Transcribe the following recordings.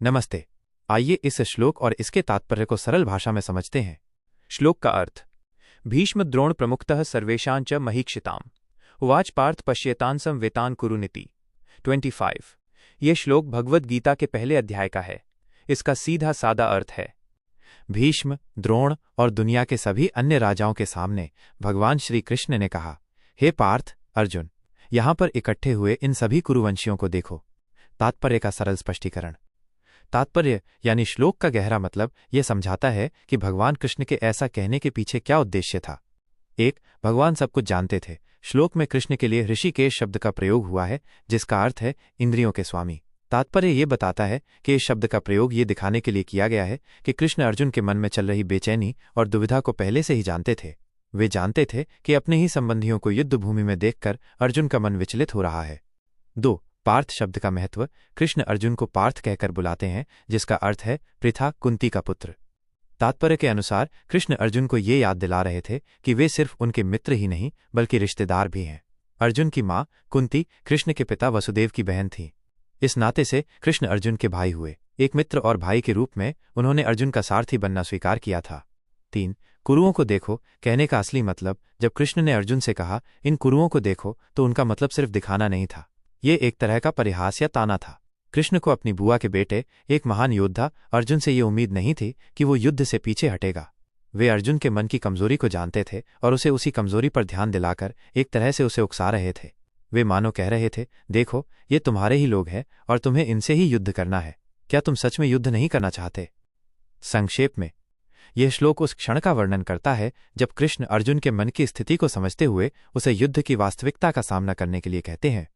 नमस्ते। आइए इस श्लोक और इसके तात्पर्य को सरल भाषा में समझते हैं। श्लोक का अर्थ। भीष्म द्रोण प्रमुखतः सर्वेषां च महीक्षिताम् उवाच पार्थ पश्येतान् संवेतान् कुरुनिति। 25। ये श्लोक भगवद् गीता के पहले अध्याय का है। इसका सीधा सादा अर्थ है, भीष्म, द्रोण और दुनिया के सभी अन्य राजाओं के सामने भगवान श्री कृष्ण ने कहा, हे पार्थ, अर्जुन, यहां पर इकट्ठे हुए इन सभी कुरुवंशियों को देखो। तात्पर्य का सरल स्पष्टीकरण। तात्पर्य यानी श्लोक का गहरा मतलब यह समझाता है कि भगवान कृष्ण के ऐसा कहने के पीछे क्या उद्देश्य था। 1. भगवान सब कुछ जानते थे। श्लोक में कृष्ण के लिए ऋषिकेश शब्द का प्रयोग हुआ है, जिसका अर्थ है इंद्रियों के स्वामी। तात्पर्य ये बताता है कि इस शब्द का प्रयोग ये दिखाने के लिए किया गया है कि कृष्ण अर्जुन के मन में चल रही बेचैनी और दुविधा को पहले से ही जानते थे। वे जानते थे कि अपने ही संबंधियों को युद्ध भूमि में देखकर अर्जुन का मन विचलित हो रहा है। 2. पार्थ शब्द का महत्व। कृष्ण अर्जुन को पार्थ कहकर बुलाते हैं, जिसका अर्थ है पृथा, कुंती का पुत्र। तात्पर्य के अनुसार कृष्ण अर्जुन को ये याद दिला रहे थे कि वे सिर्फ उनके मित्र ही नहीं बल्कि रिश्तेदार भी हैं। अर्जुन की माँ कुंती कृष्ण के पिता वसुदेव की बहन थी। इस नाते से कृष्ण अर्जुन के भाई हुए। एक मित्र और भाई के रूप में उन्होंने अर्जुन का सारथी बनना स्वीकार किया था। 3. कुरुओं को देखो कहने का असली मतलब, जब कृष्ण ने अर्जुन से कहा इन कुरुओं को देखो, तो उनका मतलब सिर्फ दिखाना नहीं था। ये एक तरह का परिहास या ताना था। कृष्ण को अपनी बुआ के बेटे, एक महान योद्धा अर्जुन से ये उम्मीद नहीं थी कि वो युद्ध से पीछे हटेगा। वे अर्जुन के मन की कमजोरी को जानते थे और उसे उसी कमजोरी पर ध्यान दिलाकर एक तरह से उसे उकसा रहे थे। वे मानो कह रहे थे, देखो ये तुम्हारे ही लोग हैं और तुम्हें इनसे ही युद्ध करना है। क्या तुम सच में युद्ध नहीं करना चाहते? संक्षेप में, यह श्लोक उस क्षण का वर्णन करता है जब कृष्ण अर्जुन के मन की स्थिति को समझते हुए उसे युद्ध की वास्तविकता का सामना करने के लिए कहते हैं।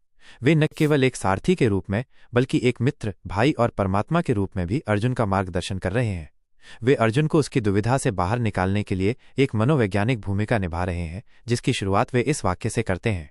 वे न केवल एक सारथी के रूप में बल्कि एक मित्र, भाई और परमात्मा के रूप में भी अर्जुन का मार्गदर्शन कर रहे हैं। वे अर्जुन को उसकी दुविधा से बाहर निकालने के लिए एक मनोवैज्ञानिक भूमिका निभा रहे हैं, जिसकी शुरुआत वे इस वाक्य से करते हैं,